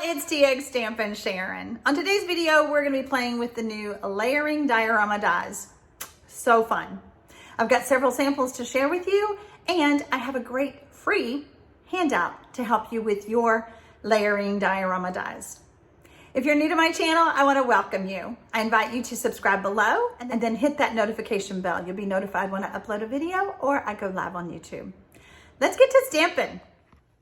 it's TxStampin Sharon. On today's video, we're gonna be playing with the new Layering Diorama Dies. So fun. I've got several samples to share with you, and I have a great free handout to help you with your Layering Diorama Dies. If you're new to my channel, I wanna welcome you. I invite you to subscribe below and then hit that notification bell. You'll be notified when I upload a video or I go live on YouTube. Let's get to stamping.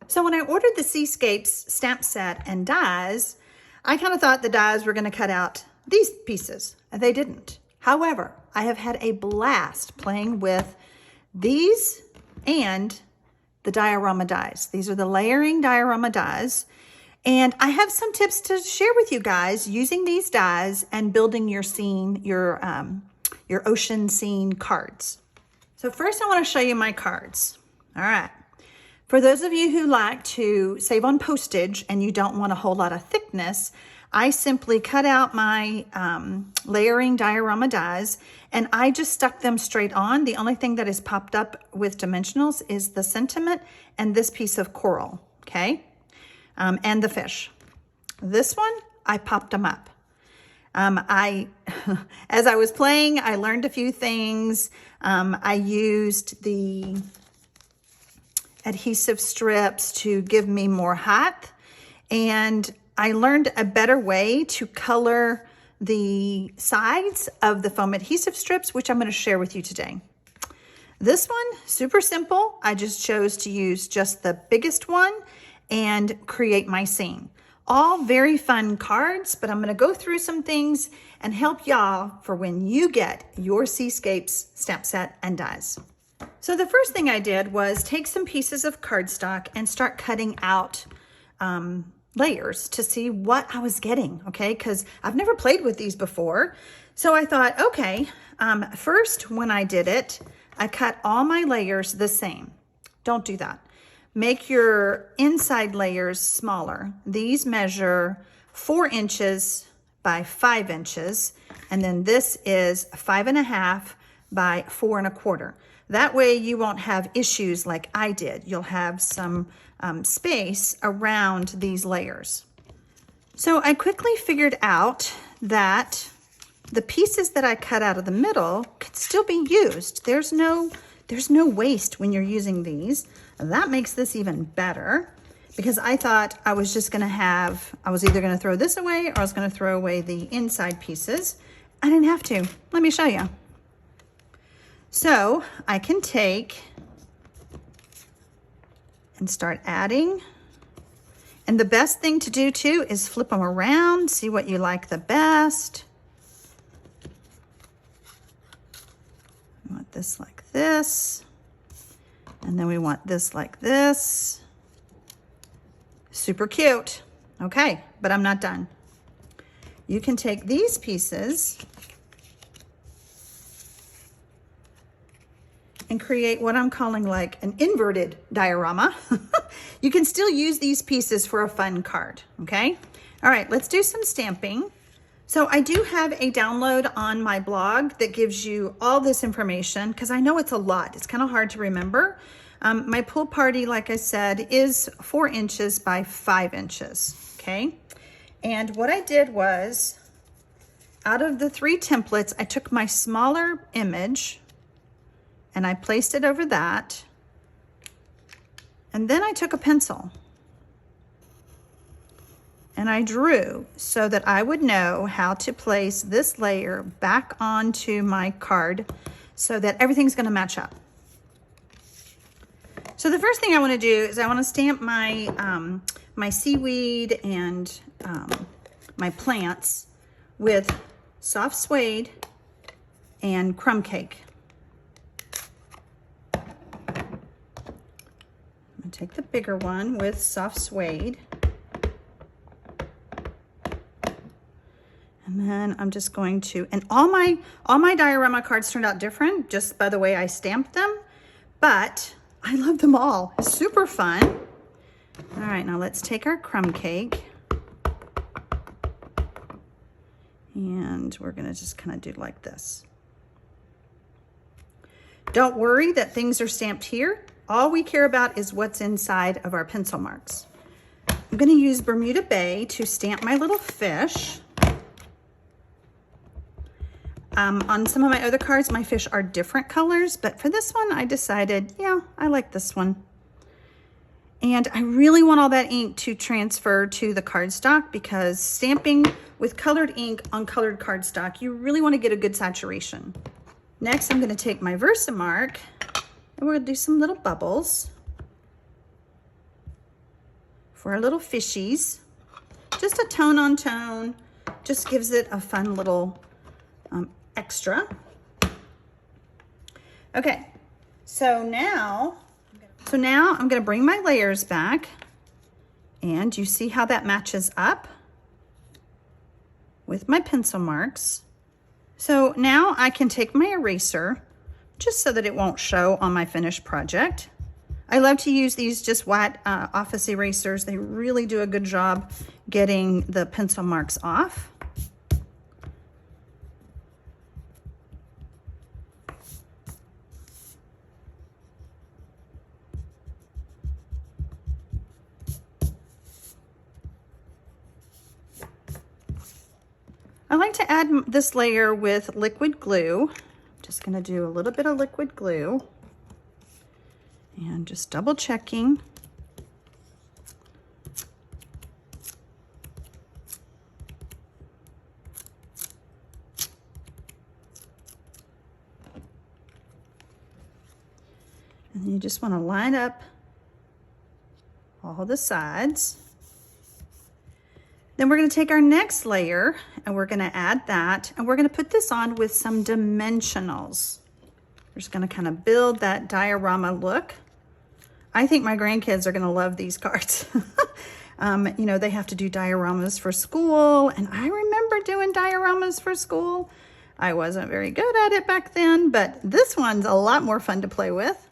So when I ordered the Seascapes stamp set and dies, I kind of thought the dies were going to cut out these pieces. They didn't. However, I have had a blast playing with these and the diorama dies. These are the Layering Diorama Dies. And I have some tips to share with you guys using these dies and building your scene, your ocean scene cards. So first I want to show you my cards. All right. For those of you who like to save on postage and you don't want a whole lot of thickness, I simply cut out my Layering Diorama Dies and I just stuck them straight on. The only thing that is popped up with dimensionals is the sentiment and this piece of coral, okay? And the fish. This one, I popped them up. As I was playing, I learned a few things. I used the adhesive strips to give me more height, and I learned a better way to color the sides of the foam adhesive strips, which I'm going to share with you today. This one, super simple. I just chose to use just the biggest one and create my scene. All very fun cards, but I'm going to go through some things and help y'all for when you get your Seascapes stamp set and dies. So the first thing I did was take some pieces of cardstock and start cutting out layers to see what I was getting, okay? Because I've never played with these before. So I thought, okay, first when I did it, I cut all my layers the same. Don't do that. Make your inside layers smaller. These measure 4 inches by 5 inches, and then this is 5.5 by 4 1/4. That way you won't have issues like I did. You'll have some space around these layers. So I quickly figured out that the pieces that I cut out of the middle could still be used. There's no waste when you're using these. And that makes this even better because I thought I was just gonna I was either gonna throw this away or I was gonna throw away the inside pieces. I didn't have to. Let me show you. So I can take and start adding. And the best thing to do too is flip them around, see what you like the best. We want this like this. And then we want this like this. Super cute. Okay, but I'm not done. You can take these pieces and create what I'm calling like an inverted diorama. You can still use these pieces for a fun card, okay? All right, let's do some stamping. So I do have a download on my blog that gives you all this information because I know it's a lot. It's kind of hard to remember. My pool party, like I said, is 4 inches by 5 inches, okay? And what I did was, out of the 3 templates, I took my smaller image and I placed it over that. And then I took a pencil and I drew so that I would know how to place this layer back onto my card so that everything's gonna match up. So the first thing I wanna do is I wanna stamp my, my seaweed and my plants with soft suede and crumb cake. Take the bigger one with soft suede. And then I'm just going to, and all my diorama cards turned out different just by the way I stamped them, but I love them all. Super fun. All right, now let's take our crumb cake and we're gonna just kind of do like this. Don't worry that things are stamped here. All we care about is what's inside of our pencil marks. I'm going to use Bermuda Bay to stamp my little fish. On some of my other cards, my fish are different colors, but for this one, I decided, yeah, I like this one. And I really want all that ink to transfer to the cardstock, because stamping with colored ink on colored cardstock, you really want to get a good saturation. Next, I'm going to take my Versamark and we're going to do some little bubbles for our little fishies. Just a tone on tone, just gives it a fun little extra. Okay, so now I'm going to bring my layers back, and you see how that matches up with my pencil marks. So now I can take my eraser, just so that it won't show on my finished project. I love to use these just white office erasers. They really do a good job getting the pencil marks off. I like to add this layer with liquid glue. I'm just going to do a little bit of liquid glue and just double checking. And you just want to line up all the sides. Then we're going to take our next layer and we're going to add that, and we're going to put this on with some dimensionals. We're just going to kind of build that diorama look. I think my grandkids are going to love these cards. You know, they have to do dioramas for school, and I remember doing dioramas for school. I wasn't very good at it back then, but this one's a lot more fun to play with.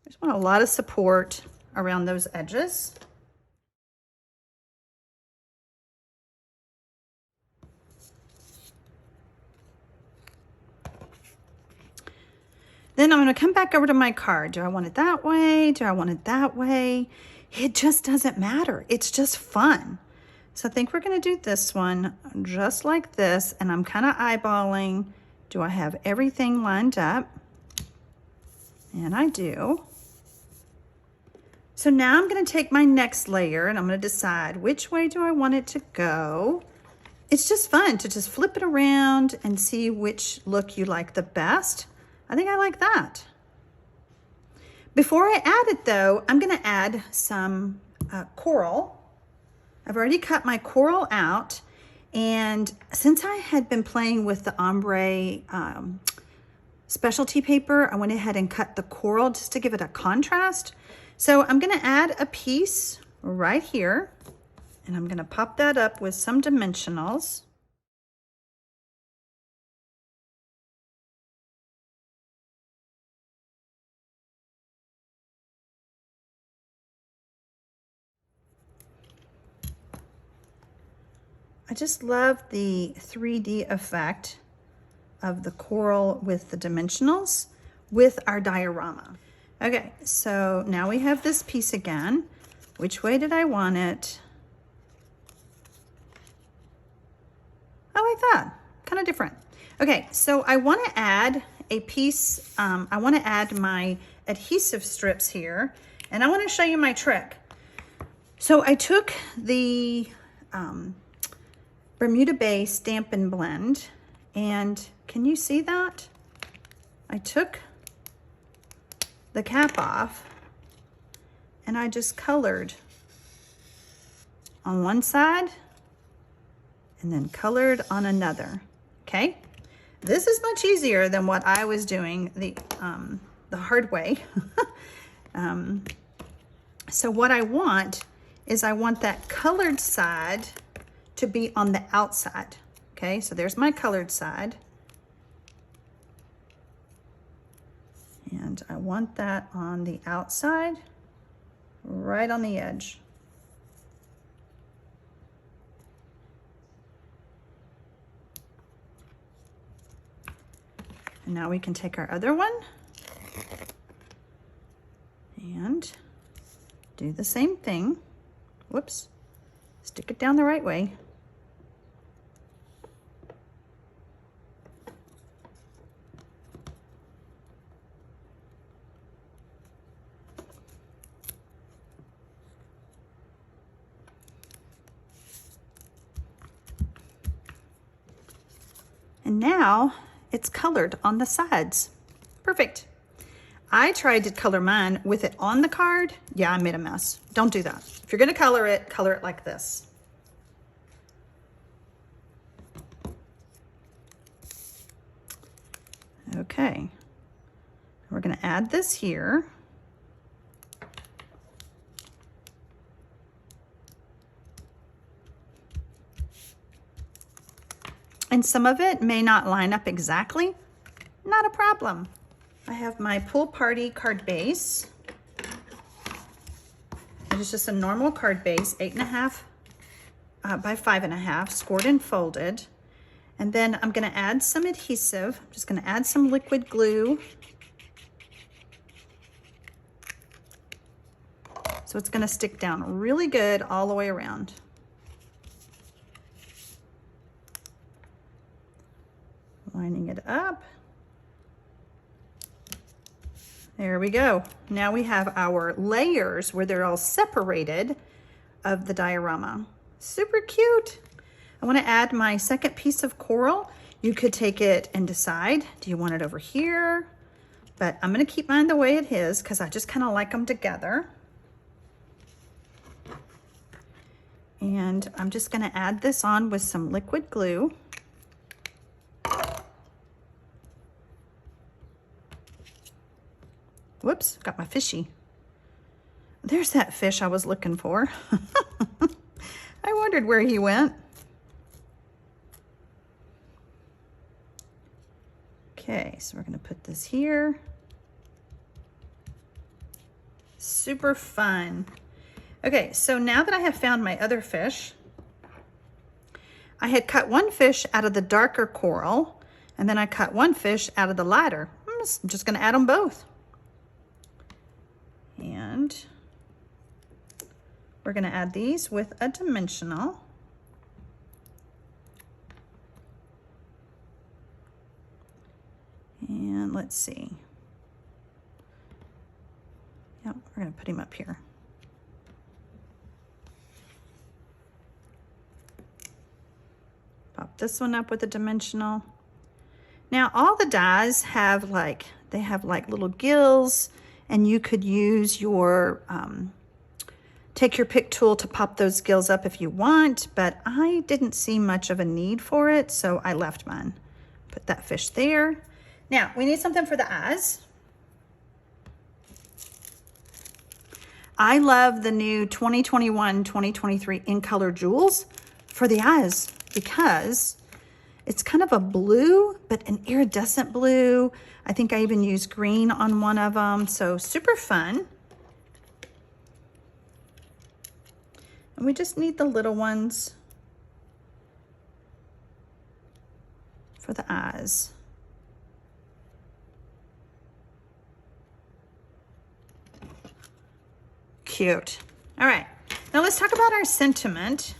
I just want a lot of support around those edges. Then I'm going to come back over to my card. Do I want it that way? Do I want it that way? It just doesn't matter. It's just fun. So I think we're going to do this one just like this. And I'm kind of eyeballing, do I have everything lined up? And I do. So now I'm going to take my next layer and I'm going to decide which way do I want it to go. It's just fun to just flip it around and see which look you like the best. I think I like that. Before I add it though, I'm going to add some coral. I've already cut my coral out, and since I had been playing with the ombre specialty paper, I went ahead and cut the coral just to give it a contrast. So I'm going to add a piece right here, and I'm going to pop that up with some dimensionals. I just love the 3D effect of the coral with the dimensionals with our diorama. Okay, so now we have this piece again. Which way did I want it? I like that, kind of different. Okay, so I want to add a piece, I want to add my adhesive strips here, and I want to show you my trick. So I took the Bermuda Bay Stampin' Blend, and can you see that? I took the cap off and I just colored on one side and then colored on another. Okay, this is much easier than what I was doing the hard way. So what I want is I want that colored side to be on the outside. Okay, so there's my colored side. And I want that on the outside, right on the edge. And now we can take our other one and do the same thing. Whoops. Stick it down the right way. And now it's colored on the sides. Perfect. I tried to color mine with it on the card. Yeah, I made a mess. Don't do that. If you're gonna color it like this. Okay. We're gonna add this here. And some of it may not line up exactly. Not a problem. I have my pool party card base. It is just a normal card base, 8.5 by 5.5, scored and folded. And then I'm gonna add some adhesive. I'm just gonna add some liquid glue. So it's gonna stick down really good all the way around. Lining it up. There we go. Now we have our layers where they're all separated of the diorama. Super cute. I want to add my second piece of coral. You could take it and decide, do you want it over here? But I'm going to keep mine the way it is because I just kind of like them together. And I'm just going to add this on with some liquid glue. Whoops, got my fishy. There's that fish I was looking for. I wondered where he went. Okay, so we're gonna put this here. Super fun. Okay, so now that I have found my other fish, I had cut one fish out of the darker coral, and then I cut one fish out of the lighter. I'm just gonna add them both. And we're going to add these with a dimensional. And let's see. Yep, we're going to put him up here. Pop this one up with a dimensional. Now all the dies have like little gills, and you could use your, take your pick tool to pop those gills up if you want, but I didn't see much of a need for it, so I left mine. Put that fish there. Now, we need something for the eyes. I love the new 2021-2023 in color jewels for the eyes because it's kind of a blue, but an iridescent blue. I think I even used green on one of them, so super fun. And we just need the little ones for the eyes. Cute. All right, now let's talk about our sentiment.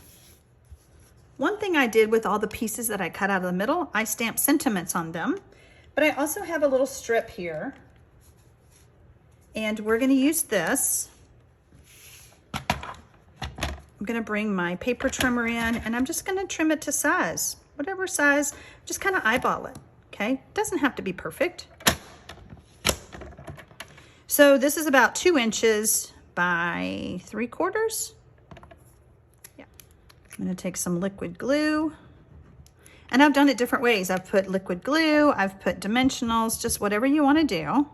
One thing I did with all the pieces that I cut out of the middle, I stamped sentiments on them. But I also have a little strip here, and we're going to use this. I'm going to bring my paper trimmer in, and I'm just going to trim it to size, whatever size, just kind of eyeball it, okay? It doesn't have to be perfect. So this is about 2 inches by 3/4. Yeah. I'm going to take some liquid glue. And I've done it different ways. I've put liquid glue, I've put dimensionals, just whatever you want to do.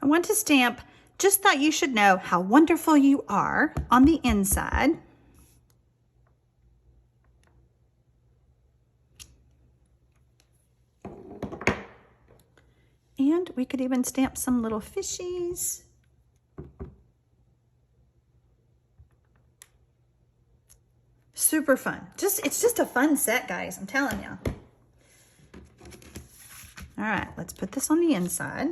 I want to stamp "Just thought you should know how wonderful you are" on the inside. And we could even stamp some little fishies. Super fun. It's just a fun set, guys, I'm telling you. All right, let's put this on the inside.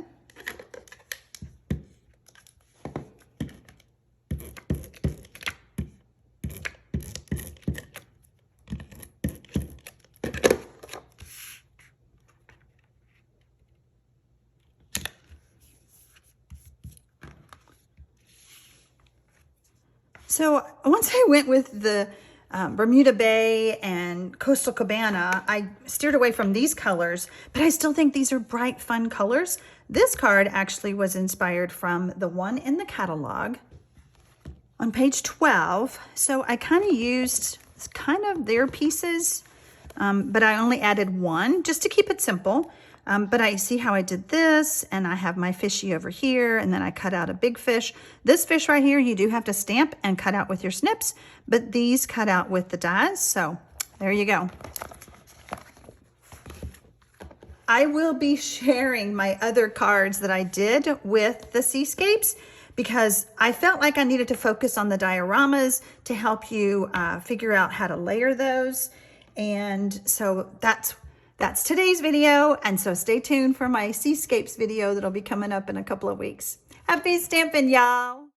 So once I went with the Bermuda Bay and Coastal Cabana, I steered away from these colors, but I still think these are bright, fun colors. This card actually was inspired from the one in the catalog on page 12. So I kind of used kind of their pieces, but I only added one just to keep it simple. But I see how I did this, and I have my fishy over here, and then I cut out a big fish. This fish right here, you do have to stamp and cut out with your snips, but these cut out with the dies, so there you go. I will be sharing my other cards that I did with the Seascapes because I felt like I needed to focus on the dioramas to help you figure out how to layer those. And so that's today's video, and so stay tuned for my Seascapes video that'll be coming up in a couple of weeks. Happy stamping, y'all!